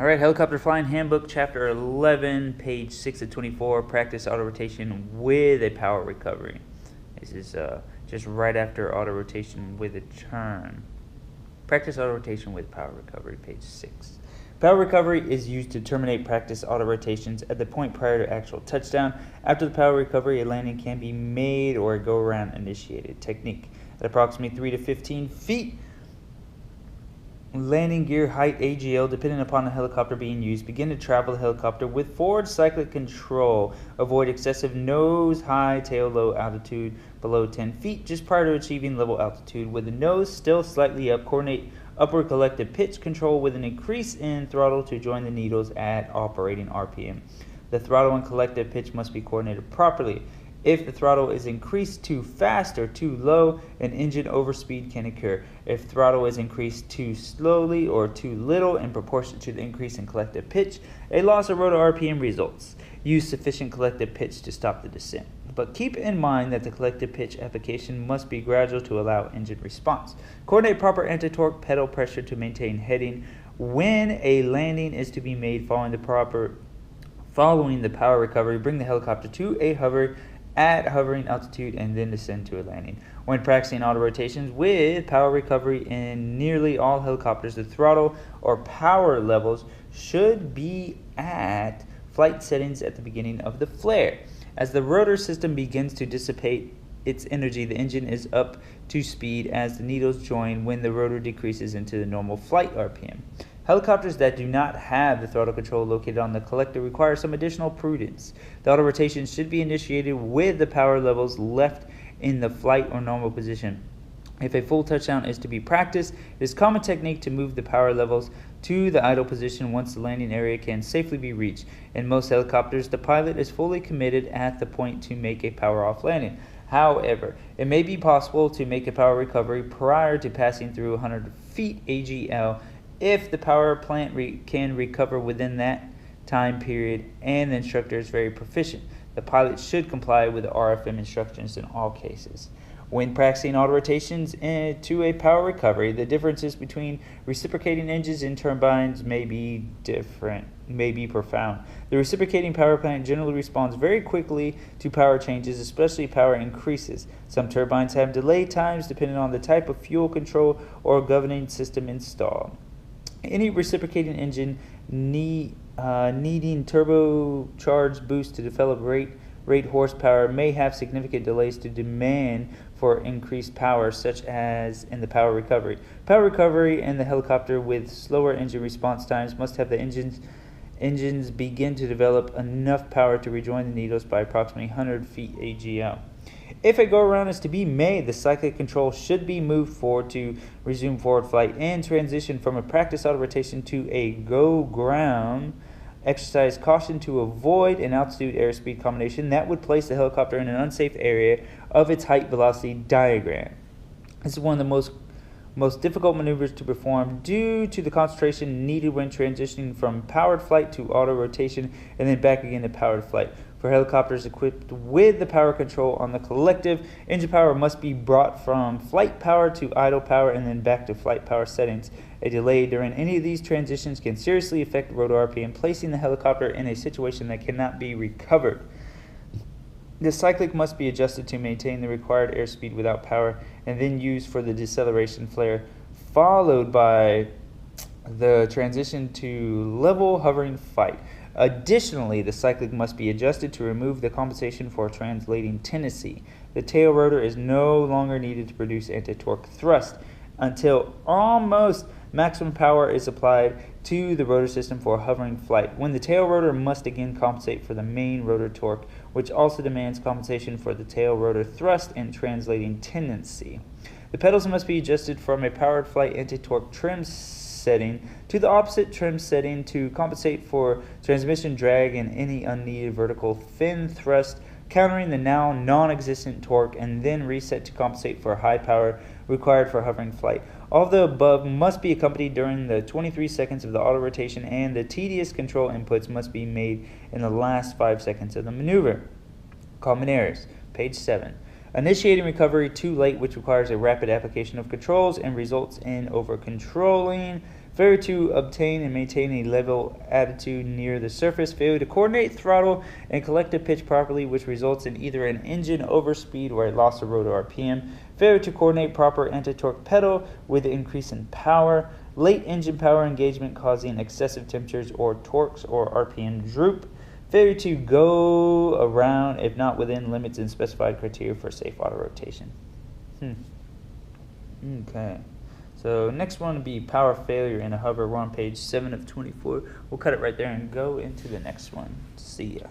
All right, Helicopter Flying Handbook, Chapter 11, page 6 of 24, Practice Auto Rotation with a Power Recovery. This is just right after Auto Rotation with a turn. Practice Auto Rotation with Power Recovery, page 6. Power recovery is used to terminate practice auto rotations at the point prior to actual touchdown. After the power recovery, a landing can be made or a go-around initiated. Technique: at approximately 3 to 15 feet, landing gear height AGL, depending upon the helicopter being used, begin to travel the helicopter with forward cyclic control. Avoid excessive nose high, tail low altitude below 10 feet just prior to achieving level altitude. With the nose still slightly up, coordinate upward collective pitch control with an increase in throttle to join the needles at operating RPM. The throttle and collective pitch must be coordinated properly. If the throttle is increased too fast or too low, an engine overspeed can occur. If throttle is increased too slowly or too little in proportion to the increase in collective pitch, a loss of rotor RPM results. Use sufficient collective pitch to stop the descent. But keep in mind that the collective pitch application must be gradual to allow engine response. Coordinate proper anti-torque pedal pressure to maintain heading. When a landing is to be made following the power recovery, bring the helicopter to a hover at hovering altitude and then descend to a landing. When practicing auto rotations with power recovery in nearly all helicopters, the throttle or power levels should be at flight settings at the beginning of the flare. As the rotor system begins to dissipate its energy, the engine is up to speed as the needles join when the rotor decreases into the normal flight RPM. Helicopters that do not have the throttle control located on the collector require some additional prudence. The auto rotation should be initiated with the power levels left in the flight or normal position. If a full touchdown is to be practiced, it is common technique to move the power levels to the idle position once the landing area can safely be reached. In most helicopters, the pilot is fully committed at the point to make a power-off landing. However, it may be possible to make a power recovery prior to passing through 100 feet AGL if the power plant can recover within that time period and the instructor is very proficient. The pilot should comply with the RFM instructions in all cases. When practicing auto rotations to a power recovery, the differences between reciprocating engines and turbines may be profound. The reciprocating power plant generally responds very quickly to power changes, especially power increases. Some turbines have delay times depending on the type of fuel control or governing system installed. Any reciprocating engine needing turbocharged boost to develop rate horsepower may have significant delays to demand for increased power, such as in the power recovery. Power recovery in the helicopter with slower engine response times must have the engines begin to develop enough power to rejoin the needles by approximately 100 feet AGL. If a go-around is to be made, the cyclic control should be moved forward to resume forward flight and transition from a practice auto rotation to a go-ground. Exercise caution to avoid an altitude-airspeed combination that would place the helicopter in an unsafe area of its height-velocity diagram. This is one of the most difficult maneuvers to perform due to the concentration needed when transitioning from powered flight to auto rotation and then back again to powered flight. For helicopters equipped with the power control on the collective, engine power must be brought from flight power to idle power and then back to flight power settings. A delay during any of these transitions can seriously affect rotor RPM, placing the helicopter in a situation that cannot be recovered. The cyclic must be adjusted to maintain the required airspeed without power and then used for the deceleration flare, followed by the transition to level hovering flight. Additionally, the cyclic must be adjusted to remove the compensation for translating tendency. The tail rotor is no longer needed to produce anti-torque thrust until almost maximum power is applied to the rotor system for hovering flight, when the tail rotor must again compensate for the main rotor torque, which also demands compensation for the tail rotor thrust and translating tendency. The pedals must be adjusted from a powered flight anti-torque trim setting to the opposite trim setting to compensate for transmission drag and any unneeded vertical fin thrust, countering the now non-existent torque, and then reset to compensate for high power required for hovering flight. All of the above must be accompanied during the 23 seconds of the auto rotation, and the tedious control inputs must be made in the last 5 seconds of the maneuver. Common errors, page 7. Initiating recovery too late, which requires a rapid application of controls and results in over-controlling. Failure to obtain and maintain a level attitude near the surface. Failure to coordinate throttle and collective pitch properly, which results in either an engine overspeed or a loss of rotor RPM. Failure to coordinate proper anti-torque pedal with an increase in power. Late engine power engagement causing excessive temperatures or torques or RPM droop. Failure to go around if not within limits and specified criteria for safe auto rotation. Okay. So next one would be power failure in a hover. We're on page 7 of 24. We'll cut it right there and go into the next one. See ya.